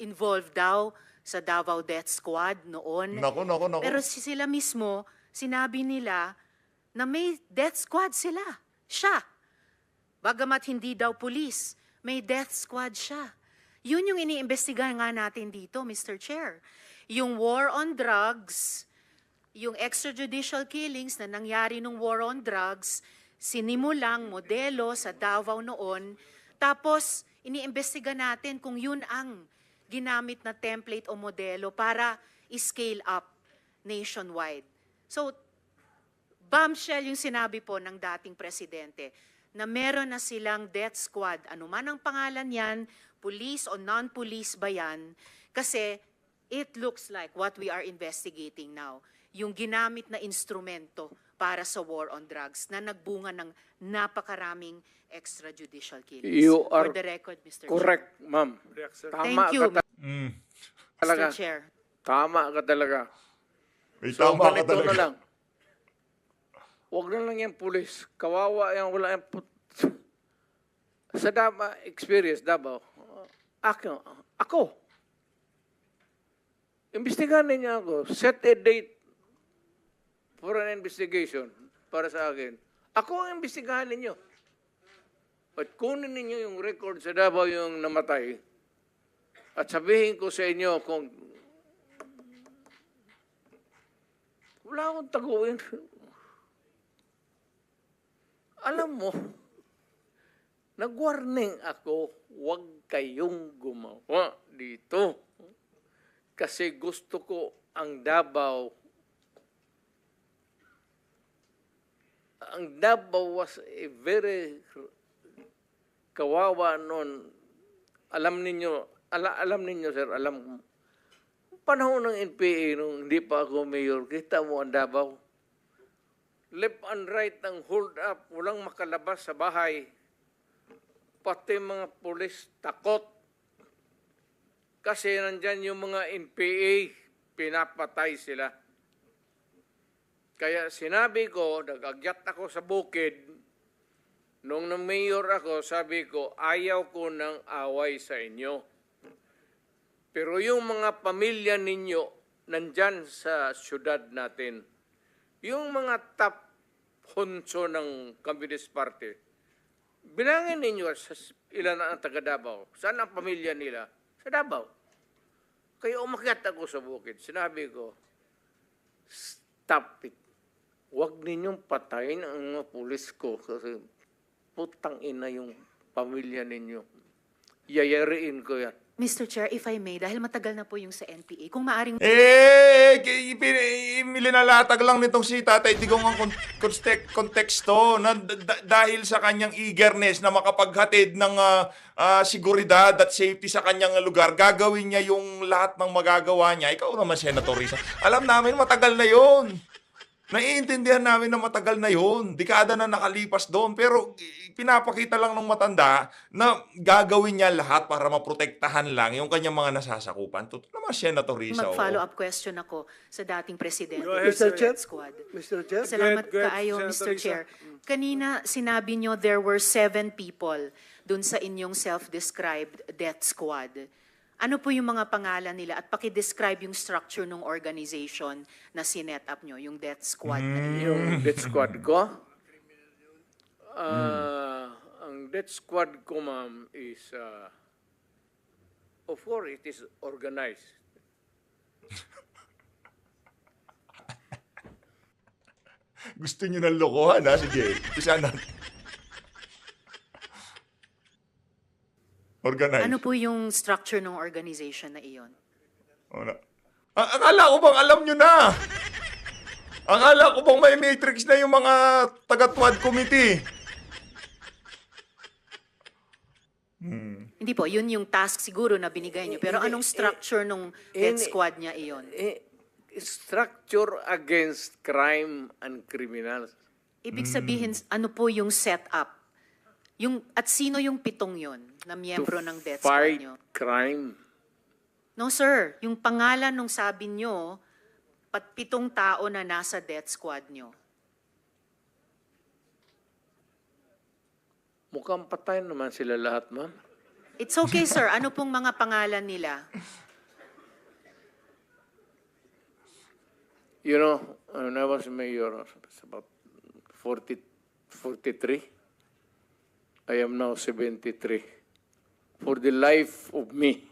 [SPEAKER 7] involved daw sa Davao Death Squad noon.
[SPEAKER 2] Naku.
[SPEAKER 7] Pero sila mismo, sinabi nila na may death squad sila. Siya. Bagamat hindi daw pulis, may death squad siya. Yun yung iniimbestigahan nga natin dito, Mr. Chair. Yung war on drugs, yung extrajudicial killings na nangyari nung war on drugs, sinimulang modelo sa Davao noon, tapos iniimbestiga natin kung yun ang ginamit na template o modelo para i-scale up nationwide. So, bombshell yung sinabi po ng dating presidente na meron na silang death squad, anuman ang pangalan yan, police o non-police ba yan, kasi it looks like what we are investigating now, yung ginamit na instrumento para sa war on drugs na nagbunga ng napakaraming extrajudicial killings.
[SPEAKER 3] You are
[SPEAKER 7] For the record, Mr.
[SPEAKER 3] correct, ma'am.
[SPEAKER 4] React, sir.
[SPEAKER 3] Tama
[SPEAKER 7] Thank you,
[SPEAKER 3] ka
[SPEAKER 2] Mm.
[SPEAKER 3] talaga.
[SPEAKER 7] Mr. Chair.
[SPEAKER 3] Tama ka talaga.
[SPEAKER 2] May
[SPEAKER 3] So,
[SPEAKER 2] tama ka
[SPEAKER 3] ganito na
[SPEAKER 2] talaga.
[SPEAKER 3] lang. Huwag na lang yung pulis. Kawawa yan, wala yung sa experience, Davao, ako. Imbestigahan niya ako. Set a date for an investigation para sa akin. Ako ang imbestigahan ninyo. At kunin ninyo yung record sa Davao yung namatay. At sabihin ko sa inyo kung wala akong taguin. Alam mo, nag-warning ako, huwag kayong gumawa dito. Kasi gusto ko ang Davao. Ang Davao was a very kawawa noon. Alam ninyo, sir, alam panahon ng NPA nung hindi pa ako mayor, kita mo ang Davao. left and right ang hold up, walang makalabas sa bahay. Pati mga pulis takot. Kasi nandyan yung mga NPA, pinapatay sila. Kaya sinabi ko, nag-agyat ako sa bukid, nung na-mayor ako, sabi ko, ayaw ko ng away sa inyo. Pero yung mga pamilya ninyo, nandyan sa syudad natin. Yung mga top honso ng Communist Party, bilangin ninyo sa ilan ang taga Davao. Saan ang pamilya nila? Sa Davao. Kaya umakyat ako sa bukid. Sinabi ko, stop it. Huwag ninyong patayin ang mga pulis ko kasi putang ina yung pamilya ninyo. Yayariin ko yan.
[SPEAKER 7] Mr. Chair, if I may, dahil matagal na po yung sa NPA, kung maaring
[SPEAKER 2] Linalatag lang nitong si Tatay Digong ang konteksto na dahil sa kanyang eagerness na makapaghatid ng seguridad at safety sa kanyang lugar, gagawin niya yung lahat ng magagawa niya. Ikaw naman, Senator Risa. Alam namin, matagal na yon. Naiintindihan namin na matagal na yun. Dekada na nakalipas doon. Pero pinapakita lang ng matanda na gagawin niya lahat para maprotektahan lang yung kanyang mga nasasakupan. Totoo naman, Senator Risa.
[SPEAKER 7] mag-follow-up question ako sa dating presidente
[SPEAKER 4] Go ahead,
[SPEAKER 7] ng
[SPEAKER 6] Mr. Chair.
[SPEAKER 7] Death Squad.
[SPEAKER 6] Mr. Chair?
[SPEAKER 7] Salamat
[SPEAKER 4] Go ahead,
[SPEAKER 7] kaayo,
[SPEAKER 4] Senator
[SPEAKER 7] Mr.
[SPEAKER 4] Risa.
[SPEAKER 7] Chair. Kanina, sinabi nyo there were 7 people dun sa inyong self-described death squad. Ano po yung mga pangalan nila at paki-describe yung structure ng organization na sinet up nyo, yung death squad na iyon?
[SPEAKER 3] Yung death squad ko? Ang death squad ko, ma'am, is, of course, it is organized.
[SPEAKER 2] Gusto niyo ng lokohan, ha? Sige, isa na. Organize.
[SPEAKER 7] Ano po yung structure ng organization na iyon?
[SPEAKER 2] Akala ko bang alam nyo na? Akala ko bang may matrix na yung mga taga-TWAD committee?
[SPEAKER 7] Hindi po, yun yung task siguro na binigay nyo. Pero anong structure ng death squad niya iyon?
[SPEAKER 3] Structure against crime and criminals.
[SPEAKER 7] Ibig sabihin, ano po yung setup? At sino yung 7 yon na miyembro ng death squad
[SPEAKER 3] Fight
[SPEAKER 7] nyo?
[SPEAKER 3] crime.
[SPEAKER 7] No, sir. Yung pangalan nung sabi nyo, 7 tao na nasa death squad nyo.
[SPEAKER 3] Mukhang patay naman sila lahat, ma'am.
[SPEAKER 7] It's okay, sir. Ano pong mga pangalan nila?
[SPEAKER 3] You know, when I was mayor, it's about 43. I am now 73. For the life of me,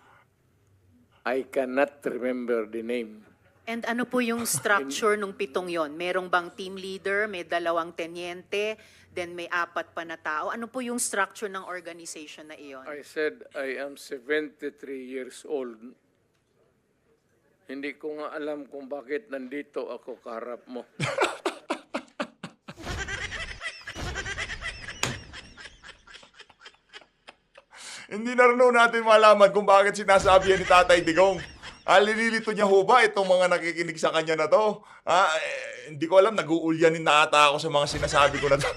[SPEAKER 3] I cannot remember the name.
[SPEAKER 7] And ano po yung structure nung 7 yon? Merong bang team leader, may 2 tenyente, then may 4 pa na tao? Ano po yung structure ng organization na iyon?
[SPEAKER 3] I said I am 73 years old. Hindi ko nga alam kung bakit nandito ako kaharap mo.
[SPEAKER 2] Hindi na rin natin malaman kung bakit sinasabi yan ni Tatay Digong. Linilito niya ho ba itong mga nakikinig sa kanya na to? Hindi ko alam, nag-uulyanin na ata ako sa mga sinasabi ko na to.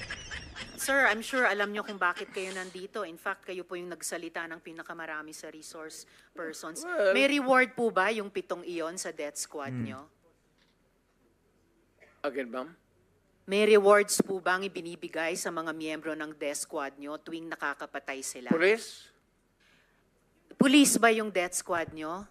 [SPEAKER 7] Sir, I'm sure alam nyo kung bakit kayo nandito. In fact, kayo po yung nagsalita ng pinakamarami sa resource persons.
[SPEAKER 3] Well,
[SPEAKER 7] May reward po ba yung 7 iyon sa death squad nyo?
[SPEAKER 3] Again, ma'am?
[SPEAKER 7] May rewards po bang ibinibigay sa mga miyembro ng death squad nyo tuwing nakakapatay sila?
[SPEAKER 3] Police?
[SPEAKER 7] Police ba yung death squad nyo?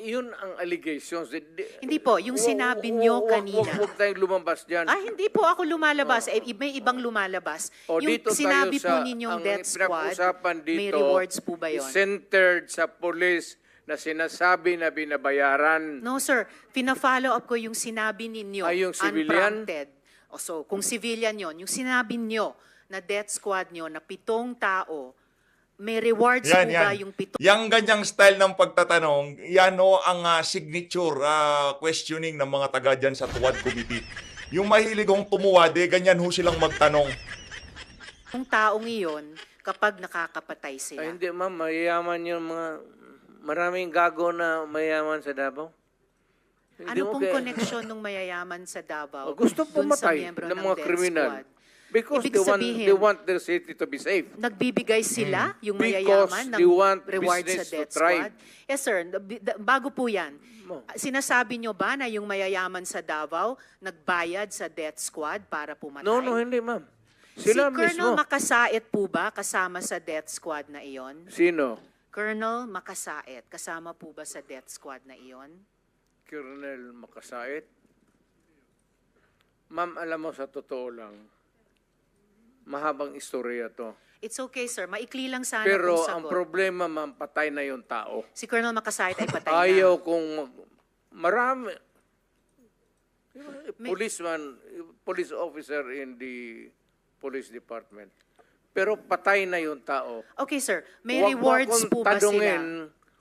[SPEAKER 3] Yun ang allegations.
[SPEAKER 7] Hindi po, yung sinabi nyo kanina.
[SPEAKER 3] Huwag tayong lumabas dyan.
[SPEAKER 7] Hindi po ako lumalabas. May ibang lumalabas.
[SPEAKER 3] O,
[SPEAKER 7] Yung
[SPEAKER 3] dito
[SPEAKER 7] sinabi
[SPEAKER 3] tayo
[SPEAKER 7] po ninyong
[SPEAKER 3] ang
[SPEAKER 7] death squad,
[SPEAKER 3] pinag-usapan dito,
[SPEAKER 7] may rewards po ba yun?
[SPEAKER 3] Centered sa police na sinasabi na binabayaran.
[SPEAKER 7] No, sir. Pina-follow up ko yung sinabi ninyo.
[SPEAKER 3] Ay, yung civilian?
[SPEAKER 7] Unprompted. So, kung civilian yon, yung sinabi nyo na death squad nyo na 7 tao, may rewards po ba yung 7?
[SPEAKER 2] Yang ganyang style ng pagtatanong, yan o ang signature questioning ng mga taga dyan sa TWAD Committee. Yung mahilig hong tumuwade, ganyan ho silang magtanong.
[SPEAKER 7] Yung taong iyon, kapag nakakapatay sila.
[SPEAKER 3] Ay, hindi, ma'am. Mayayaman yung mga... Maraming gago na mayaman sa Davao.
[SPEAKER 7] Ano pong
[SPEAKER 3] okay.
[SPEAKER 7] koneksyon ng mayayaman sa Davao
[SPEAKER 3] Gusto
[SPEAKER 7] dun sa
[SPEAKER 3] pumatay
[SPEAKER 7] miyembro
[SPEAKER 3] ng
[SPEAKER 7] ng
[SPEAKER 3] mga
[SPEAKER 7] death
[SPEAKER 3] kriminal.
[SPEAKER 7] squad?
[SPEAKER 3] Because
[SPEAKER 7] Ibig sabihin,
[SPEAKER 3] they want their city to be safe.
[SPEAKER 7] Nagbibigay sila, yung
[SPEAKER 3] Because
[SPEAKER 7] mayayaman,
[SPEAKER 3] they want
[SPEAKER 7] ng reward sa
[SPEAKER 3] business to
[SPEAKER 7] death
[SPEAKER 3] thrive.
[SPEAKER 7] squad? Yes, sir. Bago po yan,
[SPEAKER 3] Mo.
[SPEAKER 7] sinasabi nyo ba na yung mayayaman sa Davao nagbayad sa death squad para pumatay?
[SPEAKER 3] No, hindi, ma'am.
[SPEAKER 7] Si
[SPEAKER 3] Sila
[SPEAKER 7] Colonel
[SPEAKER 3] mismo.
[SPEAKER 7] Makasait po ba kasama sa death squad na iyon?
[SPEAKER 3] Sino?
[SPEAKER 7] Colonel Makasait, kasama po ba sa death squad na iyon?
[SPEAKER 3] Colonel Makasait? Ma'am, alam mo, sa totoo lang, mahabang istorya to.
[SPEAKER 7] It's okay, sir. Maikli lang sana
[SPEAKER 3] Pero
[SPEAKER 7] kung
[SPEAKER 3] ang
[SPEAKER 7] sagot.
[SPEAKER 3] problema, ma'am, patay na yung tao.
[SPEAKER 7] Si Colonel Makasait ay patay
[SPEAKER 3] Ayaw
[SPEAKER 7] na.
[SPEAKER 3] kung marami. Police officer in the police department. Pero patay na yung tao.
[SPEAKER 7] Okay, sir. May
[SPEAKER 3] Huwag mo
[SPEAKER 7] rewards
[SPEAKER 3] akong
[SPEAKER 7] po ba sila?
[SPEAKER 3] tanungin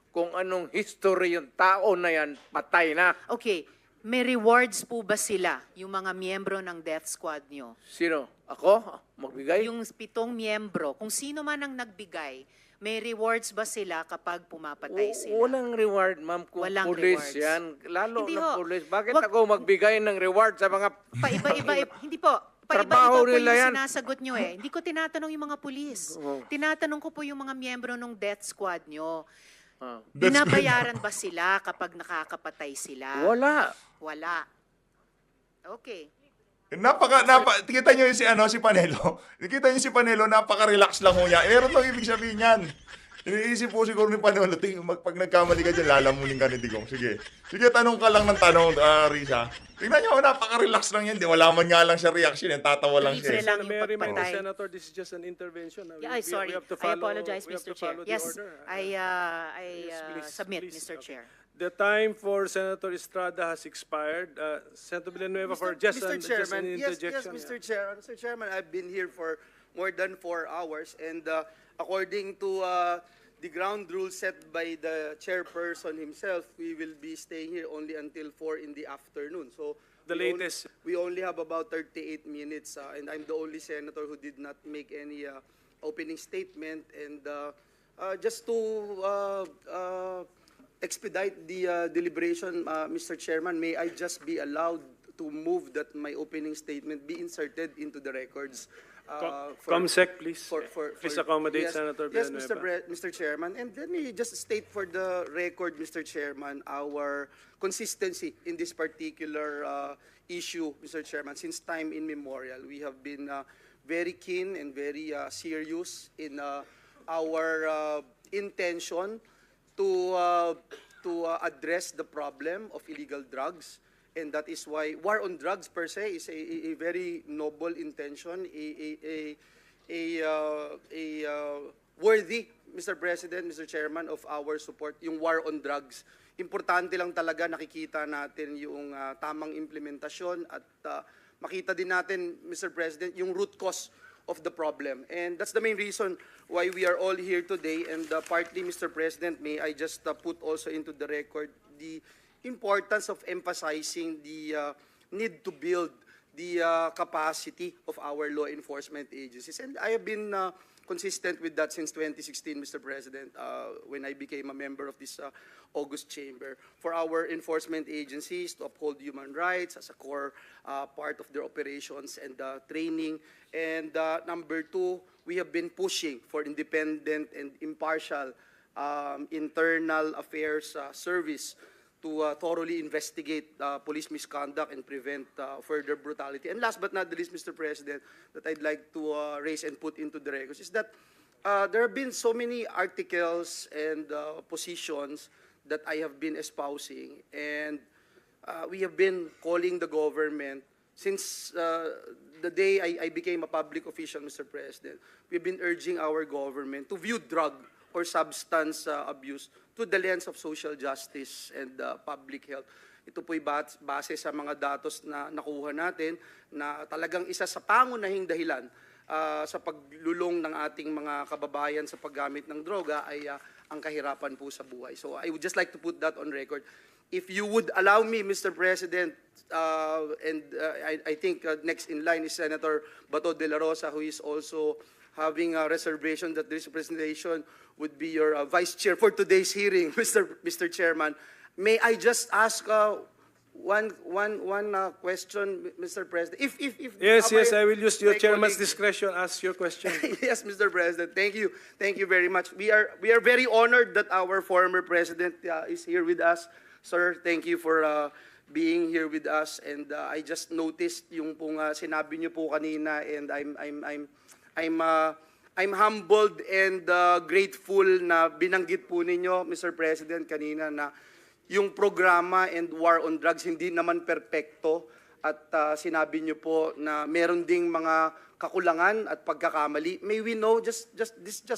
[SPEAKER 3] kung anong history yung tao na yan, patay na.
[SPEAKER 7] Okay. May rewards po ba sila, yung mga miyembro ng death squad nyo?
[SPEAKER 3] Sino? Ako? Magbigay?
[SPEAKER 7] Yung 7 miyembro, kung sino man ang nagbigay, may rewards ba sila kapag pumapatay sila?
[SPEAKER 3] Walang reward, ma'am, kung
[SPEAKER 7] Walang
[SPEAKER 3] police
[SPEAKER 7] rewards.
[SPEAKER 3] yan. Lalo
[SPEAKER 7] Hindi
[SPEAKER 3] ng
[SPEAKER 7] ho.
[SPEAKER 3] police. Bakit
[SPEAKER 7] Wag-
[SPEAKER 3] ako magbigay ng reward sa mga...
[SPEAKER 7] Paiba-iba, hindi po.
[SPEAKER 3] Trabaho
[SPEAKER 7] Paiba-iba po
[SPEAKER 3] nila
[SPEAKER 7] yung
[SPEAKER 3] yan.
[SPEAKER 7] sinasagot nyo eh. Hindi ko tinatanong yung mga pulis. Tinatanong ko po yung mga miyembro ng death squad nyo.
[SPEAKER 3] Ah.
[SPEAKER 7] Binabayaran ba sila kapag nakakapatay sila?
[SPEAKER 3] Wala.
[SPEAKER 7] Wala. Okay.
[SPEAKER 2] Kita nyo yung si Panelo. Kita nyo si Panelo, napaka-relax lang ho niya. Meron lang ibig sabihin yan. Iniisip po siguro ni Panelo, pag nagkamali ka dyan, lalamunin ka ni Digong. Sige, tanong ka lang ng tanong, Risa. Tingnan nyo, napaka-relax lang yan. Di, wala man nga lang siya reaction, tatawa lang
[SPEAKER 7] Libre
[SPEAKER 2] siya.
[SPEAKER 7] lang yung
[SPEAKER 4] May I remind the
[SPEAKER 7] pagpatay.
[SPEAKER 4] Senator, this is just an intervention.
[SPEAKER 7] Yeah, I'm sorry.
[SPEAKER 4] We have to
[SPEAKER 7] I
[SPEAKER 4] follow,
[SPEAKER 7] apologize,
[SPEAKER 4] we have
[SPEAKER 7] Mr.
[SPEAKER 4] to
[SPEAKER 7] Chair.
[SPEAKER 4] follow the
[SPEAKER 7] Yes,
[SPEAKER 4] order.
[SPEAKER 7] I
[SPEAKER 4] Yes, please,
[SPEAKER 7] submit,
[SPEAKER 4] please.
[SPEAKER 7] Mr.
[SPEAKER 4] Okay.
[SPEAKER 7] Chair.
[SPEAKER 4] The time for Senator Estrada has expired. Senator Villanueva, for just
[SPEAKER 8] Mr.
[SPEAKER 4] an
[SPEAKER 8] Chairman, yes,
[SPEAKER 4] interjection.
[SPEAKER 8] Mr. Chair. Mr. Chairman, I've been here for more than 4 hours, and according to the ground rules set by the chairperson himself, we will be staying here only until 4 in the afternoon. So
[SPEAKER 4] The latest.
[SPEAKER 8] we only have about 38 minutes, and I'm the only senator who did not make any opening statement. And just to expedite the deliberation, Mr. Chairman, may I just be allowed to move that my opening statement be inserted into the records?
[SPEAKER 4] Comsec, please. Please
[SPEAKER 8] For-
[SPEAKER 4] accommodate
[SPEAKER 8] yes,
[SPEAKER 4] Senator
[SPEAKER 8] Yes,
[SPEAKER 4] Villanueva.
[SPEAKER 8] Mr. Chairman. And let me just state for the record, Mr. Chairman, our consistency in this particular issue, Mr. Chairman. Since time immemorial, we have been very keen and very serious in our intention to address the problem of illegal drugs. And that is why war on drugs per se is a very noble intention, worthy, Mr. President, Mr. Chairman, of our support, yung war on drugs. Importante lang talaga nakikita natin yung tamang implementasyon at makita din natin, Mr. President, yung root cause of the problem. And that's the main reason why we are all here today. And partly, Mr. President, may I just put also into the record the importance of emphasizing the need to build the capacity of our law enforcement agencies. And I have been consistent with that since 2016, Mr. President, when I became a member of this August Chamber, for our enforcement agencies to uphold human rights as a core part of their operations and training. And number 2, we have been pushing for independent and impartial internal affairs service to thoroughly investigate police misconduct and prevent further brutality. And last but not the least, Mr. President, that I'd like to raise and put into the records is that there have been so many articles and positions that I have been espousing, and we have been calling the government since the day I became a public official, Mr. President. We've been urging our government to view drug or substance abuse to the lens of social justice and public health. Ito po'y base sa mga datos na nakuha natin na talagang isa sa pangunahing dahilan sa paglulong ng ating mga kababayan sa paggamit ng droga ay ang kahirapan po sa buhay. So I would just like to put that on record. If you would allow me, Mr. President, and I think next in line is Senator Bato de la Rosa, who is also having a reservation that this presentation would be your vice chair for today's hearing, Mr. Chairman. May I just ask one question, Mr. President. If
[SPEAKER 4] Yes,
[SPEAKER 8] my-
[SPEAKER 4] yes, I will use your
[SPEAKER 8] my
[SPEAKER 4] chairman's
[SPEAKER 8] colleague-
[SPEAKER 4] discretion. Ask your question.
[SPEAKER 8] Yes, Mr. President. Thank you. Thank you very much. We are very honored that our former president is here with us. Sir, thank you for being here with us. And I just noticed yung pong sinabi niyo po kanina, and I'm humbled and grateful na binanggit po ninyo, Mr. President, kanina na yung programa and war on drugs hindi naman perpekto, at sinabi niyo po na meron ding mga kakulangan at pagkakamali. May we know, just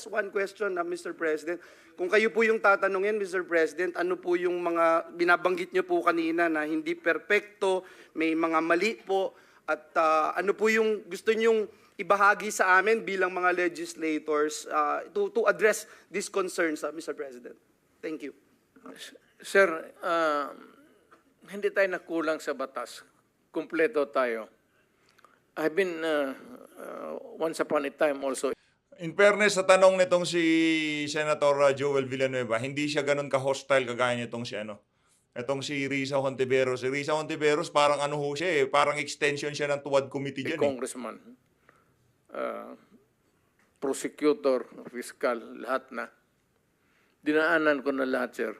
[SPEAKER 8] one question, Mr. President. Kung kayo po yung tatanungin, Mr. President, ano po yung mga binabanggit niyo po kanina na hindi perpekto, may mga mali po, at ano po yung gusto niyong ibahagi sa amin bilang mga legislators to address these concerns, Mr. President? Thank you.
[SPEAKER 3] Sir, hindi tayo nakulang sa batas. Kumpleto tayo. I've been, once upon a time also,
[SPEAKER 2] In fairness sa tanong nitong si Senator Joel Villanueva, hindi siya ganun ka-hostile kagaya nitong si Itong si Risa Hontiveros. Si Risa Hontiveros parang ano ho siya parang extension siya ng Tuwad Committee
[SPEAKER 3] a
[SPEAKER 2] diyan.
[SPEAKER 3] congressman, prosecutor, fiscal, lahat na. Dinaanan ko na lahat, sir.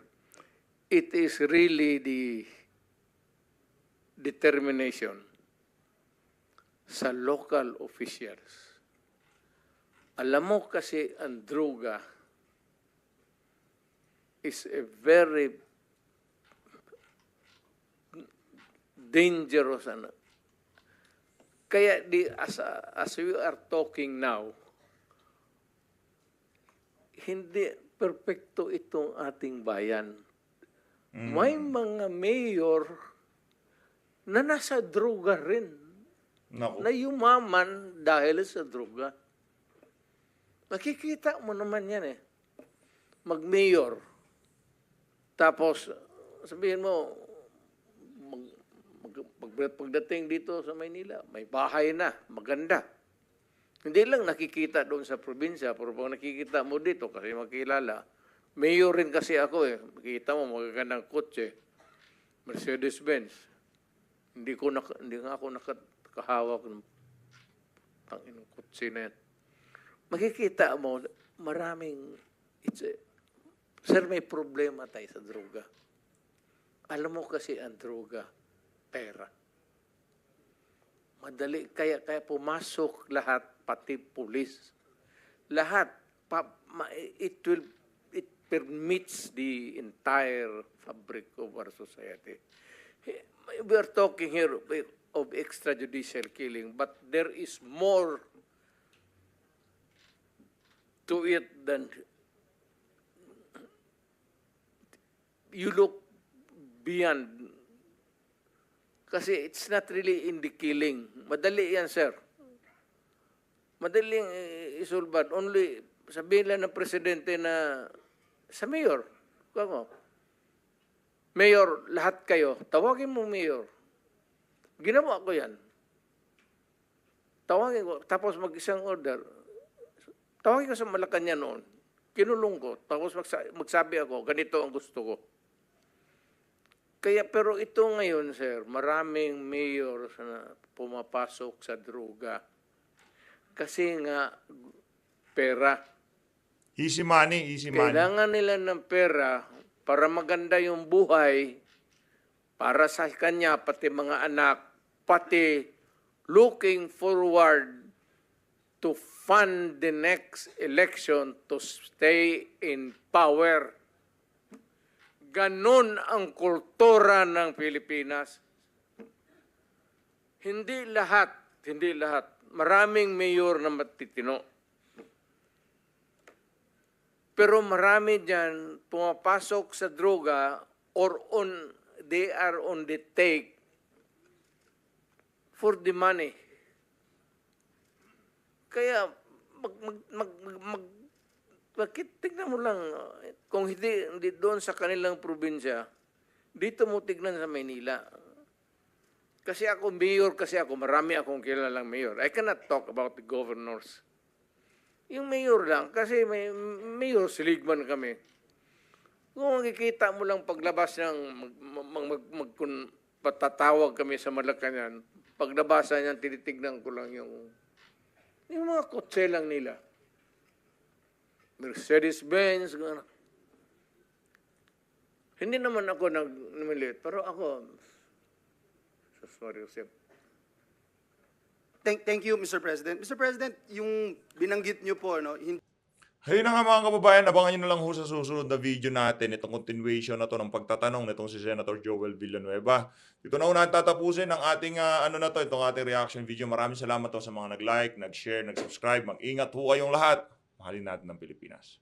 [SPEAKER 3] It is really the determination sa local officials. Alam mo kasi ang droga is a very dangerous kaya as we are talking now, hindi perpekto itong ating bayan. May mga mayor na nasa droga rin,
[SPEAKER 2] Naku.
[SPEAKER 3] na yumaman dahil sa droga. Nakikita mo naman yan Mag-mayor. Tapos, sabihin mo, pagdating dito sa Maynila, may bahay na, maganda. Hindi lang nakikita doon sa probinsya, pero pag nakikita mo dito, kasi makilala, mayor rin kasi ako Makikita mo, magagandang kotse, Mercedes-Benz. Hindi nga ako nakahawak ng tanginang kotse na yan. Makikita mo, maraming, sir, may problema tayo sa droga. Alam mo kasi ang droga, pera. Madali, kaya pumasok lahat, pati pulis. Lahat, it permits the entire fabric of our society. We are talking here of extrajudicial killing, but there is more to it than you look beyond. Kasi it's not really in the killing. Madali yan, sir. Madaling isulbad. Only, sabihin lang ng presidente na sa mayor. Mayor, lahat kayo, tawagin mo mayor. Ginawa ko yan. Tawagin ko, tapos mag-isang order. Tawagin ko sa Malacanang noon. Kinulong ko. Tapos magsabi ako, ganito ang gusto ko. Kaya, pero ito ngayon, sir, maraming mayor na pumapasok sa droga. Kasi nga, pera.
[SPEAKER 2] Easy money, easy money.
[SPEAKER 3] Kailangan nila ng pera para maganda yung buhay, para sa kanya, pati mga anak, pati looking forward to fund the next election to stay in power. Ganon ang kultura ng Pilipinas. Hindi lahat. Maraming mayor na matitino. Pero marami dyan pumapasok sa droga or they are on the take for the money. Kaya tignan mo lang, kung hindi doon sa kanilang probinsya, dito mo tignan sa Maynila. Kasi ako, mayor kasi ako, marami akong kilalang mayor. I cannot talk about the governors. Yung mayor lang, kasi may mayor, siligman kami. Kung makikita mo lang paglabas ng patatawag kami sa Malacanang. Pag nabasa niyan, tinitignan ko lang yung mga kotse lang nila. Mercedes-Benz, gano'n. Hindi naman ako nagmilit, pero ako, sorry, Joseph.
[SPEAKER 8] Thank you, Mr. President. Mr. President, yung binanggit niyo po, no,
[SPEAKER 2] Ayun na nga mga kababayan, abangan nyo na lang ho sa susunod na video natin itong continuation na to ng pagtatanong nitong si Senator Joel Villanueva. Dito na una tatapusin ang ating itong ating reaction video. Maraming salamat to sa mga nag-like, nag-share, nag-subscribe. Mag-ingat ho kayong lahat. Mahalin natin ang Pilipinas.